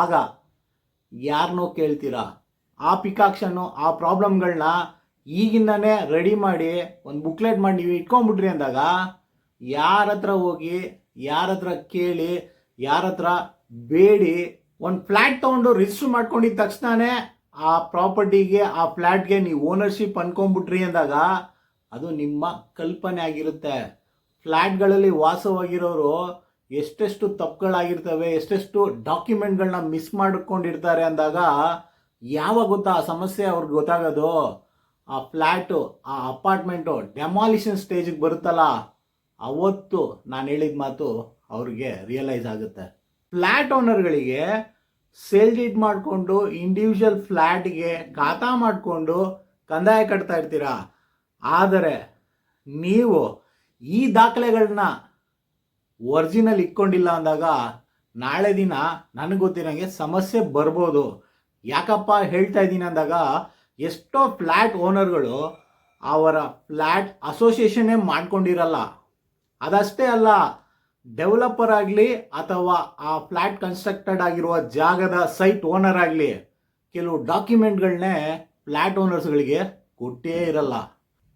ಆಗ ಯಾರನ್ನೋ ಕೇಳ್ತೀರಾ? ಆ ಪಿಕಾಕ್ಷನ್ನು ಆ ಪ್ರಾಬ್ಲಮ್ಗಳನ್ನ ಈಗಿಂದನೇ ರೆಡಿ ಮಾಡಿ ಒಂದು ಬುಕ್ಲೆಟ್ ಮಾಡಿ ನೀವು ಇಟ್ಕೊಂಡ್ಬಿಟ್ರಿ ಅಂದಾಗ ಯಾರ ಹತ್ರ ಹೋಗಿ, ಯಾರ ಹತ್ರ ಕೇಳಿ, ಯಾರ ಹತ್ರ ಬೇಡಿ ಒಂದು ಫ್ಲ್ಯಾಟ್ ತೊಗೊಂಡು ರಿಜಿಸ್ಟರ್ ಮಾಡ್ಕೊಂಡಿದ್ದ ತಕ್ಷಣವೇ ಆ ಪ್ರಾಪರ್ಟಿಗೆ, ಆ ಫ್ಲ್ಯಾಟ್ಗೆ ನೀವು ಓನರ್ಶಿಪ್ ಅನ್ಕೊಂಡ್ಬಿಟ್ರಿ ಅಂದಾಗ ಅದು ನಿಮ್ಮ ಕಲ್ಪನೆ ಆಗಿರುತ್ತೆ. ಫ್ಲ್ಯಾಟ್ಗಳಲ್ಲಿ ವಾಸವಾಗಿರೋರು ಎಷ್ಟೆಷ್ಟು ತಪ್ಪುಗಳಾಗಿರ್ತವೆ, ಎಷ್ಟೆಷ್ಟು ಡಾಕ್ಯುಮೆಂಟ್ಗಳನ್ನ ಮಿಸ್ ಮಾಡ್ಕೊಂಡಿರ್ತಾರೆ ಅಂದಾಗ ಯಾವಾಗ ಗೊತ್ತಾ ಆ ಸಮಸ್ಯೆ ಅವ್ರಿಗೆ ಗೊತ್ತಾಗೋದು? ಆ ಫ್ಲ್ಯಾಟು, ಆ ಅಪಾರ್ಟ್ಮೆಂಟು ಡೆಮಾಲಿಷನ್ ಸ್ಟೇಜಿಗೆ ಬರುತ್ತಲ್ಲ, ಅವತ್ತು ನಾನು ಹೇಳಿದ ಮಾತು ಅವ್ರಿಗೆ ರಿಯಲೈಸ್ ಆಗುತ್ತೆ. ಫ್ಲ್ಯಾಟ್ ಓನರ್ಗಳಿಗೆ ಸೇಲ್ ಡೀಡ್ ಮಾಡಿಕೊಂಡು ಇಂಡಿವಿಜುವಲ್ ಫ್ಲ್ಯಾಟ್ಗೆ ಖಾತಾ ಮಾಡಿಕೊಂಡು ಕಂದಾಯ ಕಟ್ತಾ ಇರ್ತೀರಾ. ಆದರೆ ನೀವು ಈ ದಾಖಲೆಗಳನ್ನ ಒರಿಜಿನಲ್ ಇಟ್ಕೊಂಡಿಲ್ಲ ಅಂದಾಗ ನಾಳೆ ದಿನ ನನಗೆ ಗೊತ್ತಿರೋಂಗೆ ಸಮಸ್ಯೆ ಬರ್ಬೋದು. ಯಾಕಪ್ಪ ಹೇಳ್ತಾ ಇದ್ದೀನಿ ಅಂದಾಗ, ಎಷ್ಟೋ ಫ್ಲ್ಯಾಟ್ ಓನರ್ಗಳು ಅವರ ಫ್ಲ್ಯಾಟ್ ಅಸೋಸಿಯೇಷನ್ನೇ ಮಾಡ್ಕೊಂಡಿರಲ್ಲ. ಅದಷ್ಟೇ ಅಲ್ಲ, ಡೆವಲಪರ್ ಆಗಲಿ ಅಥವಾ ಆ ಫ್ಲ್ಯಾಟ್ ಕನ್ಸ್ಟ್ರಕ್ಟೆಡ್ ಆಗಿರುವ ಜಾಗದ ಸೈಟ್ ಓನರ್ ಆಗಲಿ ಕೆಲವು ಡಾಕ್ಯುಮೆಂಟ್ಗಳನ್ನೇ ಫ್ಲ್ಯಾಟ್ ಓನರ್ಸ್ಗಳಿಗೆ ಕೊಟ್ಟೇ ಇರಲ್ಲ.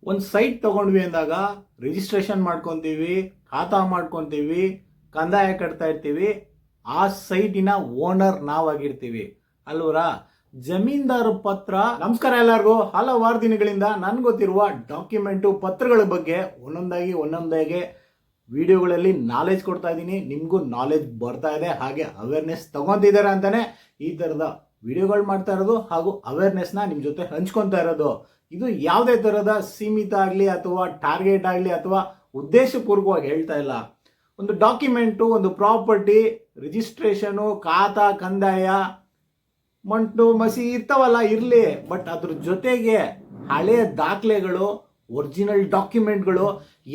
ಒಂದು ಸೈಟ್ ತೊಗೊಂಡ್ವಿ ಅಂದಾಗ ರಿಜಿಸ್ಟ್ರೇಷನ್ ಮಾಡ್ಕೊತೀವಿ, ಖಾತಾ ಮಾಡ್ಕೊತೀವಿ, ಕಂದಾಯ ಕಟ್ತಾ ಇರ್ತೀವಿ. ಆ ಸೈಟಿನ ಓನರ್ ನಾವಾಗಿರ್ತೀವಿ ಅಲ್ವರಾ? ಜಮೀನ್ದಾರ ಪತ್ರ. ನಮಸ್ಕಾರ ಎಲ್ಲರಿಗೂ. ಹಲವಾರು ದಿನಗಳಿಂದ ನನ್ಗೆ ಗೊತ್ತಿರುವ ಡಾಕ್ಯುಮೆಂಟು ಪತ್ರಗಳ ಬಗ್ಗೆ ಒಂದೊಂದಾಗಿ ವಿಡಿಯೋಗಳಲ್ಲಿ ನಾಲೆಜ್ ಕೊಡ್ತಾ ಇದ್ದೀನಿ. ನಿಮಗೂ ನಾಲೆಜ್ ಬರ್ತಾ ಇದೆ, ಹಾಗೆ ಅವೇರ್ನೆಸ್ ತಗೊತಿದ್ದಾರೆ ಅಂತಾನೆ ಈ ಥರದ ವಿಡಿಯೋಗಳು ಮಾಡ್ತಾ ಇರೋದು ಹಾಗೂ ಅವೇರ್ನೆಸ್ನ ನಿಮ್ಮ ಜೊತೆ ಹಂಚ್ಕೊತಾ ಇರೋದು. ಇದು ಯಾವುದೇ ಥರದ ಸೀಮಿತ ಆಗಲಿ ಅಥವಾ ಟಾರ್ಗೆಟ್ ಆಗಲಿ ಅಥವಾ ಉದ್ದೇಶಪೂರ್ವಕವಾಗಿ ಹೇಳ್ತಾ ಇಲ್ಲ. ಒಂದು ಡಾಕ್ಯುಮೆಂಟು, ಒಂದು ಪ್ರಾಪರ್ಟಿ ರಿಜಿಸ್ಟ್ರೇಷನು, ಖಾತಾ, ಕಂದಾಯ, ಮಂಟು ಮಸಿ ಇರ್ತಾವಲ್ಲ, ಇರಲಿ. ಬಟ್ ಅದ್ರ ಜೊತೆಗೆ ಹಳೆಯ ದಾಖಲೆಗಳು, ಒರಿಜಿನಲ್ ಡಾಕ್ಯುಮೆಂಟ್ಗಳು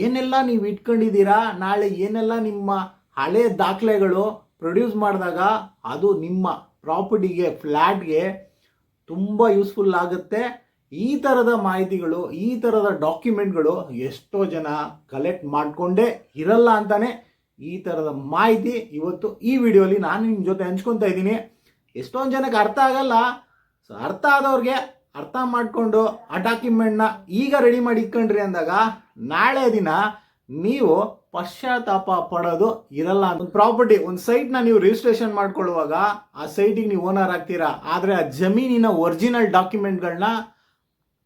ಏನೆಲ್ಲ ನೀವು ಇಟ್ಕೊಂಡಿದ್ದೀರಾ, ನಾಳೆ ಏನೆಲ್ಲ ನಿಮ್ಮ ಹಳೆಯ ದಾಖಲೆಗಳು ಪ್ರೊಡ್ಯೂಸ್ ಮಾಡಿದಾಗ ಅದು ನಿಮ್ಮ ಪ್ರಾಪರ್ಟಿಗೆ, ಫ್ಲ್ಯಾಟ್ಗೆ ತುಂಬ ಯೂಸ್ಫುಲ್ ಆಗುತ್ತೆ. ಈ ಥರದ ಮಾಹಿತಿಗಳು, ಈ ಥರದ ಡಾಕ್ಯುಮೆಂಟ್ಗಳು ಎಷ್ಟೋ ಜನ ಕಲೆಕ್ಟ್ ಮಾಡಿಕೊಂಡೇ ಇರಲ್ಲ ಅಂತಾನೆ ಈ ಥರದ ಮಾಹಿತಿ ಇವತ್ತು ಈ ವಿಡಿಯೋಲಿ ನಾನು ನಿಮ್ಮ ಜೊತೆ ಹಂಚ್ಕೊತಾ ಇದ್ದೀನಿ. ಎಷ್ಟೊಂದು ಜನಕ್ಕೆ ಅರ್ಥ ಆಗಲ್ಲ. ಸೊ ಅರ್ಥ ಆದವ್ರಿಗೆ ಅರ್ಥ ಮಾಡಿಕೊಂಡು ಆ ಡಾಕ್ಯುಮೆಂಟ್ನ ಈಗ ರೆಡಿ ಮಾಡಿ ಇಟ್ಕೊಂಡ್ರಿ ಅಂದಾಗ ನಾಳೆ ದಿನ ನೀವು ಪಶ್ಚಾತ್ತಾಪ ಪಡೋದು ಇರಲ್ಲ. ಒಂದು ಪ್ರಾಪರ್ಟಿ, ಒಂದು ಸೈಟ್ನ ನೀವು ರಿಜಿಸ್ಟ್ರೇಷನ್ ಮಾಡ್ಕೊಳ್ಳುವಾಗ ಆ ಸೈಟಿಗೆ ನೀವು ಓನರ್ ಆಗ್ತೀರಾ. ಆದರೆ ಆ ಜಮೀನಿನ ಒರಿಜಿನಲ್ ಡಾಕ್ಯುಮೆಂಟ್ಗಳನ್ನ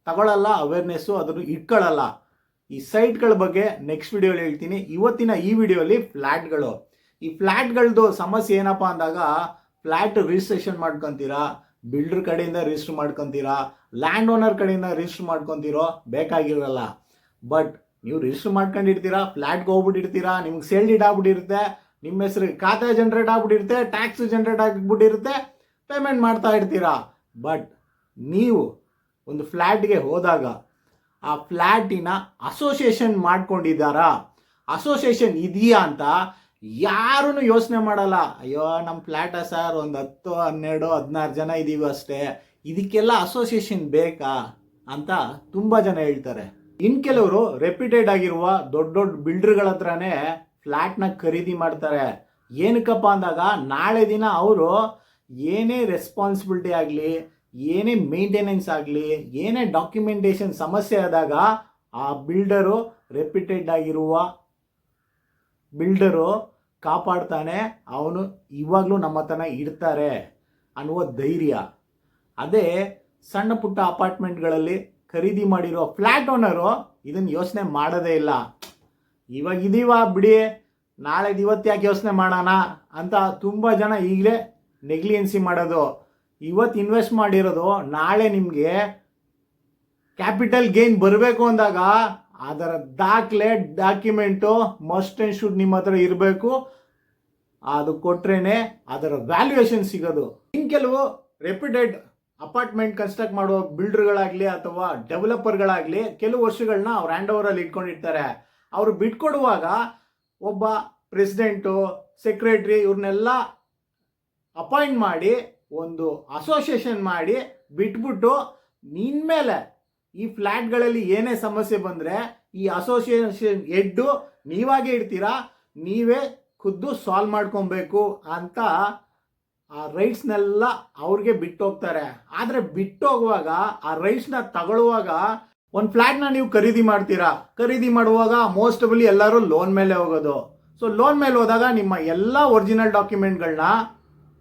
ತಗೊಳ್ಳಲ್ಲ, ಅವೇರ್ನೆಸ್ಸು ಅದನ್ನು ಇಟ್ಕೊಳ್ಳಲ್ಲ. ಈ ಸೈಟ್ಗಳ ಬಗ್ಗೆ ನೆಕ್ಸ್ಟ್ ವಿಡಿಯೋಲಿ ಹೇಳ್ತೀನಿ. ಇವತ್ತಿನ ಈ ವಿಡಿಯೋಲಿ ಫ್ಲ್ಯಾಟ್ಗಳು. ಈ ಫ್ಲ್ಯಾಟ್ಗಳದ್ದು ಸಮಸ್ಯೆ ಏನಪ್ಪ ಅಂದಾಗ, ಫ್ಲ್ಯಾಟ್ ರಿಜಿಸ್ಟ್ರೇಷನ್ ಮಾಡ್ಕೊತೀರಾ, ಬಿಲ್ಡರ್ ಕಡೆಯಿಂದ ರಿಜಿಸ್ಟರ್ ಮಾಡ್ಕೊತೀರಾ, ಲ್ಯಾಂಡ್ ಓನರ್ ಕಡೆಯಿಂದ ರಿಜಿಸ್ಟರ್ ಮಾಡ್ಕೊತೀರೋ ಬೇಕಾಗಿರಲ್ಲ. ಬಟ್ ನೀವು ರಿಜಿಸ್ಟರ್ ಮಾಡ್ಕೊಂಡಿರ್ತೀರಾ, ಫ್ಲ್ಯಾಟ್ಗೆ ಹೋಗ್ಬಿಟ್ಟಿರ್ತೀರಾ, ನಿಮ್ಗೆ ಸೇಲ್ ಡೀಡ್ ಆಗ್ಬಿಟ್ಟಿರುತ್ತೆ, ನಿಮ್ಮ ಹೆಸರಿಗೆ ಖಾತೆ ಜನ್ರೇಟ್ ಆಗ್ಬಿಟ್ಟಿರುತ್ತೆ, ಟ್ಯಾಕ್ಸ್ ಜನ್ರೇಟ್ ಆಗಿಬಿಟ್ಟಿರುತ್ತೆ, ಪೇಮೆಂಟ್ ಮಾಡ್ತಾ ಇರ್ತೀರಾ. ಬಟ್ ನೀವು ಒಂದು ಫ್ಲ್ಯಾಟ್ಗೆ ಹೋದಾಗ ಆ ಫ್ಲ್ಯಾಟಿನ ಅಸೋಸಿಯೇಷನ್ ಮಾಡ್ಕೊಂಡಿದ್ದಾರಾ, ಅಸೋಸಿಯೇಷನ್ ಇದೆಯಾ ಅಂತ ಯಾರೂ ಯೋಚನೆ ಮಾಡಲ್ಲ. ಅಯ್ಯೋ ನಮ್ಮ ಫ್ಲ್ಯಾಟ ಸರ್ ಒಂದು 10, 12, 16 ಜನ ಇದ್ದೀವಿ ಅಷ್ಟೇ, ಇದಕ್ಕೆಲ್ಲ ಅಸೋಸಿಯೇಷನ್ ಬೇಕಾ ಅಂತ ತುಂಬ ಜನ ಹೇಳ್ತಾರೆ. ಇನ್ನು ಕೆಲವರು ರೆಪ್ಯೂಟೆಡ್ ಆಗಿರುವ ದೊಡ್ಡ ದೊಡ್ಡ ಬಿಲ್ಡರ್ಗಳ ಹತ್ರನೇ ಫ್ಲ್ಯಾಟ್ನ ಖರೀದಿ ಮಾಡ್ತಾರೆ. ಏನಕ್ಕಪ್ಪ ಅಂದಾಗ ನಾಳೆ ದಿನ ಅವರು ಏನೇ ರೆಸ್ಪಾನ್ಸಿಬಿಲಿಟಿ ಆಗಲಿ, ಏನೇ ಮೇಂಟೆನೆನ್ಸ್ ಆಗಲಿ, ಏನೇ ಡಾಕ್ಯುಮೆಂಟೇಷನ್ ಸಮಸ್ಯೆ ಆದಾಗ ಆ ಬಿಲ್ಡರು, ರೆಪ್ಯೂಟೆಡ್ ಆಗಿರುವ ಬಿಲ್ಡರು ಕಾಪಾಡ್ತಾನೆ, ಅವನು ಇವಾಗಲೂ ನಮ್ಮ ಹತ್ರನ ಇಡ್ತಾರೆ ಅನ್ನುವ ಧೈರ್ಯ. ಅದೇ ಸಣ್ಣ ಪುಟ್ಟ ಅಪಾರ್ಟ್ಮೆಂಟ್ಗಳಲ್ಲಿ ಖರೀದಿ ಮಾಡಿರೋ ಫ್ಲ್ಯಾಟ್ ಓನರು ಇದನ್ನು ಯೋಚನೆ ಮಾಡೋದೇ ಇಲ್ಲ. ಇವಾಗ ಇದೀವ ಬಿಡಿ, ನಾಳೆ ಇವತ್ತು ಯಾಕೆ ಯೋಚನೆ ಮಾಡೋಣ ಅಂತ ತುಂಬ ಜನ ಈಗಲೇ ನೆಗ್ಲಿಯೆನ್ಸಿ ಮಾಡೋದು. ಇವತ್ತು ಇನ್ವೆಸ್ಟ್ ಮಾಡಿರೋದು ನಾಳೆ ನಿಮಗೆ ಕ್ಯಾಪಿಟಲ್ ಗೇನ್ ಬರಬೇಕು ಅಂದಾಗ ಅದರ ದಾಖಲೆ, ಡಾಕ್ಯುಮೆಂಟು ಮಸ್ಟ್ ಆ್ಯಂಡ್ ಶುಡ್ ನಿಮ್ಮ ಹತ್ರ ಇರಬೇಕು. ಅದು ಕೊಟ್ರೇನೆ ಅದರ ವ್ಯಾಲ್ಯೂಯೇಷನ್ ಸಿಗೋದು. ಇನ್ನು ಕೆಲವು ರೆಪ್ಯೂಟೆಡ್ ಅಪಾರ್ಟ್ಮೆಂಟ್ ಕನ್ಸ್ಟ್ರಕ್ಟ್ ಮಾಡುವ ಬಿಲ್ಡರ್ಗಳಾಗಲಿ ಅಥವಾ ಡೆವಲಪರ್ಗಳಾಗಲಿ ಕೆಲವು ವರ್ಷಗಳನ್ನ ಅವ್ರು ಹ್ಯಾಂಡ್ ಓವರಲ್ಲಿ ಇಟ್ಕೊಂಡಿರ್ತಾರೆ. ಅವರು ಬಿಟ್ಕೊಡುವಾಗ ಒಬ್ಬ ಪ್ರೆಸಿಡೆಂಟು, ಸೆಕ್ರೆಟ್ರಿ ಇವ್ರನ್ನೆಲ್ಲ ಅಪಾಯಿಂಟ್ ಮಾಡಿ ಒಂದು ಅಸೋಸಿಯೇಷನ್ ಮಾಡಿ ಬಿಟ್ಬಿಟ್ಟು, ನಿನ್ಮೇಲೆ ಈ ಫ್ಲ್ಯಾಟ್ಗಳಲ್ಲಿ ಏನೇ ಸಮಸ್ಯೆ ಬಂದರೆ ಈ ಅಸೋಸಿಯೇಷನ್ ಹೆಡ್ಡು ನೀವಾಗೇ ಇರ್ತೀರಾ, ನೀವೇ ಖುದ್ದು ಸಾಲ್ವ್ ಮಾಡ್ಕೊಬೇಕು ಅಂತ ಆ ರೈಟ್ಸ್ನೆಲ್ಲ ಅವ್ರಿಗೆ ಬಿಟ್ಟು ಹೋಗ್ತಾರೆ. ಆದರೆ ಬಿಟ್ಟು ಹೋಗುವಾಗ ಆ ರೈಟ್ಸ್ನ ತಗೊಳ್ಳುವಾಗ ಒಂದು ಫ್ಲ್ಯಾಟ್ನ ನೀವು ಖರೀದಿ ಮಾಡ್ತೀರಾ. ಖರೀದಿ ಮಾಡುವಾಗ ಮೋಸ್ಟಬಲಿ ಎಲ್ಲರೂ ಲೋನ್ ಮೇಲೆ ಹೋಗೋದು. ಸೊ ಲೋನ್ ಮೇಲೆ ಹೋದಾಗ ನಿಮ್ಮ ಎಲ್ಲ ಒರಿಜಿನಲ್ ಡಾಕ್ಯುಮೆಂಟ್ಗಳನ್ನ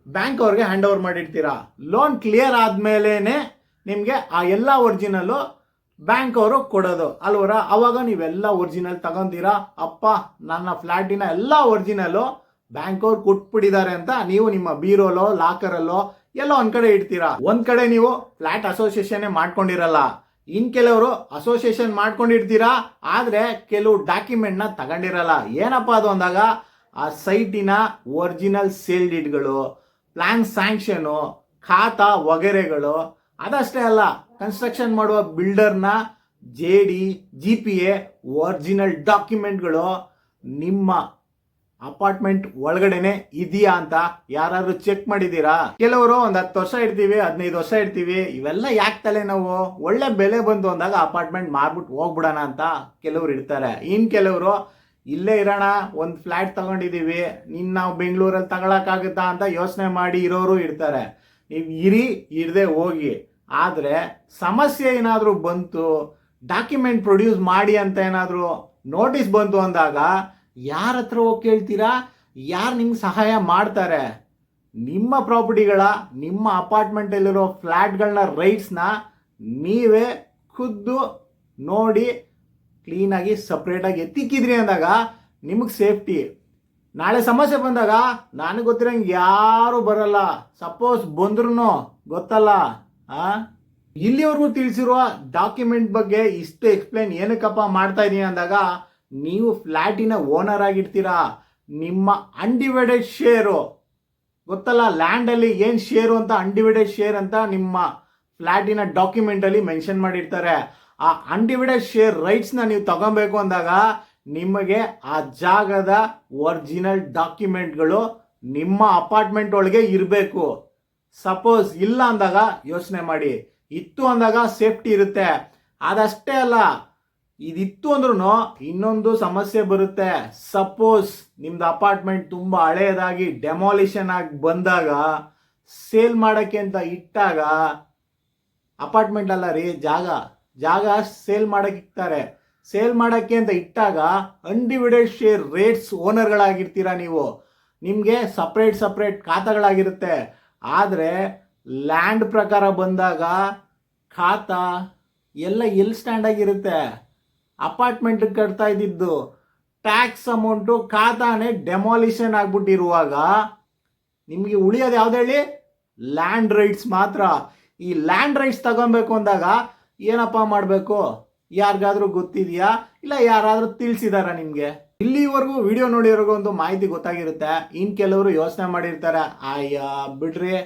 ಬ್ಯಾಂಕ್ ಅವ್ರಿಗೆ ಹ್ಯಾಂಡ್ ಓವರ್ ಮಾಡಿರ್ತೀರಾ. ಲೋನ್ ಕ್ಲಿಯರ್ ಆದಮೇಲೆ ನಿಮಗೆ ಆ ಎಲ್ಲ ಒರಿಜಿನಲ್ಲು ಬ್ಯಾಂಕ್ ಅವರು ಕೊಡೋದು ಅಲ್ವರ. ಅವಾಗ ನೀವೆಲ್ಲ ಒರಿಜಿನಲ್ ತಗೊಂತೀರಾ. ಅಪ್ಪ ನನ್ನ ಫ್ಲ್ಯಾಟಿನ ಎಲ್ಲ ಒರಿಜಿನಲ್ಲು ಬ್ಯಾಂಕ್ ಅವ್ರು ಕೊಟ್ಬಿಟ್ಟಿದ್ದಾರೆ ಅಂತ ನೀವು ನಿಮ್ಮ ಬೀರೋಲೋ ಲಾಕರಲ್ಲೋ ಎಲ್ಲೋ ಒಂದ್ ಕಡೆ ಇಡ್ತೀರಾ. ಒಂದ್ ಕಡೆ ನೀವು ಫ್ಲ್ಯಾಟ್ ಅಸೋಸಿಯೇಷನ್ ಮಾಡ್ಕೊಂಡಿರಲ್ಲ, ಇನ್ ಕೆಲವರು ಅಸೋಸಿಯೇಷನ್ ಮಾಡ್ಕೊಂಡಿರ್ತೀರಾ, ಆದ್ರೆ ಕೆಲವು ಡಾಕ್ಯುಮೆಂಟ್ನ ತಗೊಂಡಿರಲ್ಲ. ಏನಪ್ಪ ಅದು ಅಂದಾಗ ಆ ಸೈಟಿನ ಒರಿಜಿನಲ್ ಸೇಲ್ ಡೀಡ್ಗಳು, ಪ್ಲಾನ್ ಸ್ಯಾಂಕ್ಷನು, ಖಾತಾ ವಗೈರೆಗಳು. ಅದಷ್ಟೇ ಅಲ್ಲ, ಕನ್ಸ್ಟ್ರಕ್ಷನ್ ಮಾಡುವ ಬಿಲ್ಡರ್ನ JD GPA ಒರಿಜಿನಲ್ ಡಾಕ್ಯುಮೆಂಟ್ಗಳು ನಿಮ್ಮ ಅಪಾರ್ಟ್ಮೆಂಟ್ ಒಳಗಡೆನೆ ಇದೆಯಾ ಅಂತ ಯಾರಾದ್ರೂ ಚೆಕ್ ಮಾಡಿದೀರಾ? ಕೆಲವರು ಒಂದು 10 ವರ್ಷ ಇರ್ತೀವಿ, 15 ವರ್ಷ ಇರ್ತೀವಿ, ಇವೆಲ್ಲ ಯಾಕೆ ತಲೆ ನಾವು, ಒಳ್ಳೆ ಬೆಲೆ ಬಂತು ಅಂದಾಗ ಅಪಾರ್ಟ್ಮೆಂಟ್ ಮಾರ್ಬಿಟ್ಟು ಹೋಗ್ಬಿಡೋಣ ಅಂತ ಕೆಲವರು ಇರ್ತಾರೆ. ಇನ್ ಕೆಲವರು ಇಲ್ಲೇ ಇರೋಣ, ಒಂದು ಫ್ಲ್ಯಾಟ್ ತಗೊಂಡಿದೀವಿ, ನಾವು ಬೆಂಗಳೂರಲ್ಲಿ ತಗೊಳಕ್ಕಾಗುತ್ತಾ ಅಂತ ಯೋಚನೆ ಮಾಡಿ ಇರೋರು ಇರ್ತಾರೆ. ನೀವು ಇರದೆ ಹೋಗಿ. ಆದರೆ ಸಮಸ್ಯೆ ಏನಾದರೂ ಬಂತು, ಡಾಕ್ಯುಮೆಂಟ್ ಪ್ರೊಡ್ಯೂಸ್ ಮಾಡಿ ಅಂತ ಏನಾದರೂ ನೋಟಿಸ್ ಬಂತು ಅಂದಾಗ ಯಾರ ಹತ್ರ ಹೋಗಿ ಕೇಳ್ತೀರಾ? ಯಾರು ನಿಮ್ಗೆ ಸಹಾಯ ಮಾಡ್ತಾರೆ? ನಿಮ್ಮ ಪ್ರಾಪರ್ಟಿಗಳ, ನಿಮ್ಮ ಅಪಾರ್ಟ್ಮೆಂಟಲ್ಲಿರೋ ಫ್ಲ್ಯಾಟ್ಗಳನ್ನ ರೈಟ್ಸ್ನ ನೀವೇ ಖುದ್ದು ನೋಡಿ ಕ್ಲೀನಾಗಿ ಸಪ್ರೇಟಾಗಿ ಎತ್ತಿಕ್ಕಿದ್ರಿ ಅಂದಾಗ ನಿಮಗೆ ಸೇಫ್ಟಿ. ನಾಳೆ ಸಮಸ್ಯೆ ಬಂದಾಗ ನನಗೆ ಗೊತ್ತಿರಂಗೆ ಯಾರು ಬರಲ್ಲ. ಸಪೋಸ್ ಬಂದ್ರೂ ಗೊತ್ತಲ್ಲ. ಇಲ್ಲಿವರೆಗೂ ತಿಳಿಸಿರುವ ಡಾಕ್ಯುಮೆಂಟ್ ಬಗ್ಗೆ ಇಷ್ಟು ಎಕ್ಸ್ಪ್ಲೈನ್ ಏನಕ್ಕಪ್ಪ ಮಾಡ್ತಾ ಇದ್ದೀನಿ ಅಂದಾಗ, ನೀವು ಫ್ಲ್ಯಾಟಿನ ಓನರ್ ಆಗಿರ್ತೀರಾ. ನಿಮ್ಮ ಅನ್ಡಿವೈಡೆಡ್ ಶೇರು ಗೊತ್ತಲ್ಲ, ಲ್ಯಾಂಡಲ್ಲಿ ಏನು ಶೇರು ಅಂತ, ಅನ್ಡಿವೈಡೆಡ್ ಶೇರ್ ಅಂತ ನಿಮ್ಮ ಫ್ಲ್ಯಾಟಿನ ಡಾಕ್ಯುಮೆಂಟಲ್ಲಿ ಮೆನ್ಷನ್ ಮಾಡಿರ್ತಾರೆ. ಆ ಅನ್ಡಿವೈಡೆಡ್ ಶೇರ್ ರೈಟ್ಸ್ನ ನೀವು ತಗೊಬೇಕು ಅಂದಾಗ ನಿಮಗೆ ಆ ಜಾಗದ ಒರಿಜಿನಲ್ ಡಾಕ್ಯುಮೆಂಟ್ಗಳು ನಿಮ್ಮ ಅಪಾರ್ಟ್ಮೆಂಟ್ ಒಳಗೆ ಇರಬೇಕು. ಸಪೋಸ್ ಇಲ್ಲ ಅಂದಾಗ ಯೋಚನೆ ಮಾಡಿ, ಇತ್ತು ಅಂದಾಗ ಸೇಫ್ಟಿ ಇರುತ್ತೆ. ಅದಷ್ಟೇ ಅಲ್ಲ, ಇದಿತ್ತು ಅಂದ್ರೂ ಇನ್ನೊಂದು ಸಮಸ್ಯೆ ಬರುತ್ತೆ. ಸಪೋಸ್ ನಿಮ್ದು ಅಪಾರ್ಟ್ಮೆಂಟ್ ತುಂಬ ಹಳೆಯದಾಗಿ ಡೆಮಾಲಿಷನ್ ಆಗಿ ಬಂದಾಗ, ಸೇಲ್ ಮಾಡೋಕ್ಕೆ ಅಂತ ಇಟ್ಟಾಗ, ಅಪಾರ್ಟ್ಮೆಂಟ್ ಅಲ್ಲ ರೀ, ಜಾಗ ಸೇಲ್ ಮಾಡೋಕ್ಕೆ ಇಕ್ತಾರೆ. ಸೇಲ್ ಮಾಡೋಕ್ಕೆ ಅಂತ ಇಟ್ಟಾಗ ಅನ್ಡಿವೈಡೆಡ್ ಶೇರ್ ರೇಟ್ಸ್ ಓನರ್ಗಳಾಗಿರ್ತೀರಾ ನೀವು. ನಿಮಗೆ ಸಪ್ರೇಟ್ ಖಾತಾಗಳಾಗಿರುತ್ತೆ. ಆದರೆ ಲ್ಯಾಂಡ್ ಪ್ರಕಾರ ಬಂದಾಗ ಖಾತಾ ಎಲ್ಲ ಎಲ್ಲಿ ಸ್ಟ್ಯಾಂಡ್ ಆಗಿರುತ್ತೆ? ಅಪಾರ್ಟ್ಮೆಂಟ್ ಕಟ್ತಾ ಇದ್ದಿದ್ದು ಟ್ಯಾಕ್ಸ್ ಅಮೌಂಟು ಖಾತಾನೇ ಡೆಮಾಲಿಷನ್ ಆಗ್ಬಿಟ್ಟಿರುವಾಗ ನಿಮಗೆ ಉಳಿಯೋದು ಯಾವ್ದು ಹೇಳಿ? ಲ್ಯಾಂಡ್ ರೈಟ್ಸ್ ಮಾತ್ರ. ಈ ಲ್ಯಾಂಡ್ ರೈಟ್ಸ್ ತಗೊಬೇಕು ಅಂದಾಗ ಏನಪ್ಪ ಮಾಡಬೇಕು? ಯಾರಿಗಾದ್ರೂ ಗೊತ್ತಿದೆಯಾ? ಇಲ್ಲ ಯಾರಾದರೂ ತಿಳಿಸಿದಾರ ನಿಮಗೆ? ಇಲ್ಲಿವರೆಗೂ ವಿಡಿಯೋ ನೋಡಿರೋರ್ಗೂ ಒಂದು ಮಾಹಿತಿ ಗೊತ್ತಾಗಿರುತ್ತೆ. ಇನ್ನು ಕೆಲವರು ಯೋಚನೆ ಮಾಡಿರ್ತಾರೆ, ಬಿಡ್ರಿ,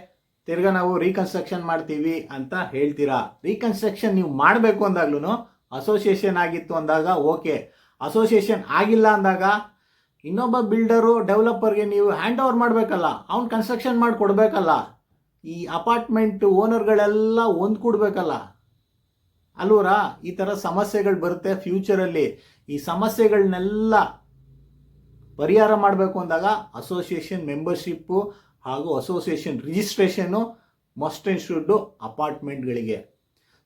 ತಿರ್ಗಾ ನಾವು ರೀಕನ್ಸ್ಟ್ರಕ್ಷನ್ ಮಾಡ್ತೀವಿ ಅಂತ ಹೇಳ್ತೀರಾ. ರೀಕನ್ಸ್ಟ್ರಕ್ಷನ್ ನೀವು ಮಾಡಬೇಕು ಅಂದಾಗ್ಲೂ ಅಸೋಸಿಯೇಷನ್ ಆಗಿತ್ತು ಅಂದಾಗ ಓಕೆ. ಅಸೋಸಿಯೇಷನ್ ಆಗಿಲ್ಲ ಅಂದಾಗ ಇನ್ನೊಬ್ಬ ಬಿಲ್ಡರು ಡೆವಲಪರ್ಗೆ ನೀವು ಹ್ಯಾಂಡ್ ಓವರ್ ಮಾಡಬೇಕಲ್ಲ, ಅವ್ನು ಕನ್ಸ್ಟ್ರಕ್ಷನ್ ಮಾಡಿ ಕೊಡಬೇಕಲ್ಲ. ಈ ಅಪಾರ್ಟ್ಮೆಂಟ್ ಓನರ್ಗಳೆಲ್ಲ ಹೊಂದ್ಕೊಡ್ಬೇಕಲ್ಲ ಅಲ್ವರಾ? ಈ ಥರ ಸಮಸ್ಯೆಗಳು ಬರುತ್ತೆ ಫ್ಯೂಚರಲ್ಲಿ. ಈ ಸಮಸ್ಯೆಗಳನ್ನೆಲ್ಲ ಪರಿಹಾರ ಮಾಡಬೇಕು ಅಂದಾಗ ಅಸೋಸಿಯೇಷನ್ ಮೆಂಬರ್ಶಿಪ್ಪು ಹಾಗೂ association registration must and should ಅಪಾರ್ಟ್ಮೆಂಟ್ಗಳಿಗೆ.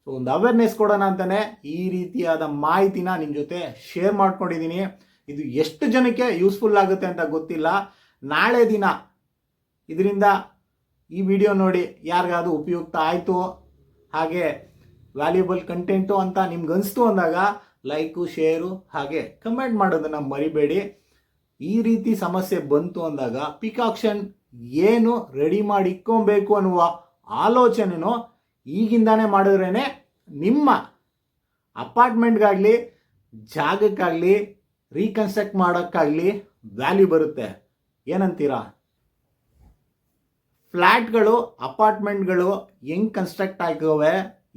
ಸೊ ಒಂದು ಅವೇರ್ನೆಸ್ ಕೊಡೋಣ ಅಂತಲೇ ಈ ರೀತಿಯಾದ ಮಾಹಿತಿನ ನಿಮ್ಮ ಜೊತೆ ಶೇರ್ ಮಾಡ್ಕೊಂಡಿದ್ದೀನಿ. ಇದು ಎಷ್ಟು ಜನಕ್ಕೆ ಯೂಸ್ಫುಲ್ ಆಗುತ್ತೆ ಅಂತ ಗೊತ್ತಿಲ್ಲ. ನಾಳೆ ದಿನ ಇದರಿಂದ ಈ ವಿಡಿಯೋ ನೋಡಿ ಯಾರಿಗಾದ್ರೂ ಉಪಯುಕ್ತ ಆಯಿತು, ಹಾಗೆ ವ್ಯಾಲ್ಯೂಬಲ್ ಕಂಟೆಂಟು ಅಂತ ನಿಮ್ಗೆ ಅನಿಸ್ತು ಅಂದಾಗ ಲೈಕು, ಶೇರು ಹಾಗೆ ಕಮೆಂಟ್ ಮಾಡೋದನ್ನು ಮರಿಬೇಡಿ. ಈ ರೀತಿ ಸಮಸ್ಯೆ ಬಂತು ಅಂದಾಗ ಪಿಕಾಕ್ಷನ್ ಏನು ರೆಡಿ ಮಾಡಿ ಇಕ್ಕೊಬೇಕು ಅನ್ನುವ ಆಲೋಚನೆನೂ ಈಗಿಂದಾನೇ ಮಾಡಿದ್ರೇ ನಿಮ್ಮ ಅಪಾರ್ಟ್ಮೆಂಟ್ಗಾಗಲಿ ಜಾಗಕ್ಕಾಗಲಿ ರೀಕನ್ಸ್ಟ್ರಕ್ಟ್ ಮಾಡೋಕ್ಕಾಗಲಿ ವ್ಯಾಲ್ಯೂ ಬರುತ್ತೆ. ಏನಂತೀರಾ? ಫ್ಲ್ಯಾಟ್ಗಳು, ಅಪಾರ್ಟ್ಮೆಂಟ್ಗಳು ಹೆಂಗೆ ಕನ್ಸ್ಟ್ರಕ್ಟ್ ಆಗಿವೆ,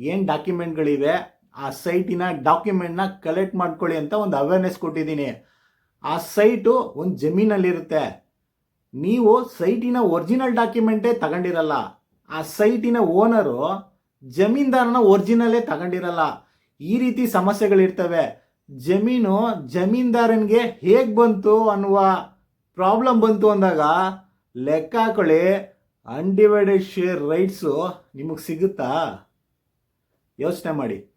ಏನು ಡಾಕ್ಯುಮೆಂಟ್ಗಳಿವೆ, ಆ ಸೈಟಿನ ಡಾಕ್ಯುಮೆಂಟ್ನ ಕಲೆಕ್ಟ್ ಮಾಡ್ಕೊಳ್ಳಿ ಅಂತ ಒಂದು ಅವೇರ್ನೆಸ್ ಕೊಟ್ಟಿದ್ದೀನಿ. ಆ ಸೈಟು ಒಂದು ಜಮೀನಲ್ಲಿರುತ್ತೆ. ನೀವು ಸೈಟಿನ ಒರಿಜಿನಲ್ ಡಾಕ್ಯುಮೆಂಟೇ ತಗೊಂಡಿರಲ್ಲ. ಆ ಸೈಟಿನ ಓನರು ಜಮೀನ್ದಾರನ ಒರಿಜಿನಲ್ಲೇ ತಗೊಂಡಿರಲ್ಲ. ಈ ರೀತಿ ಸಮಸ್ಯೆಗಳಿರ್ತವೆ. ಜಮೀನು ಜಮೀನ್ದಾರನಿಗೆ ಹೇಗೆ ಬಂತು ಅನ್ನುವ ಪ್ರಾಬ್ಲಮ್ ಬಂತು ಅಂದಾಗ ಲೆಕ್ಕ ಹಾಕೊಳ್ಳಿ, ಅನ್ಡಿವೈಡೆಡ್ ಶೇರ್ ರೈಟ್ಸು ನಿಮಗೆ ಸಿಗುತ್ತಾ? ಯೋಚನೆ ಮಾಡಿ.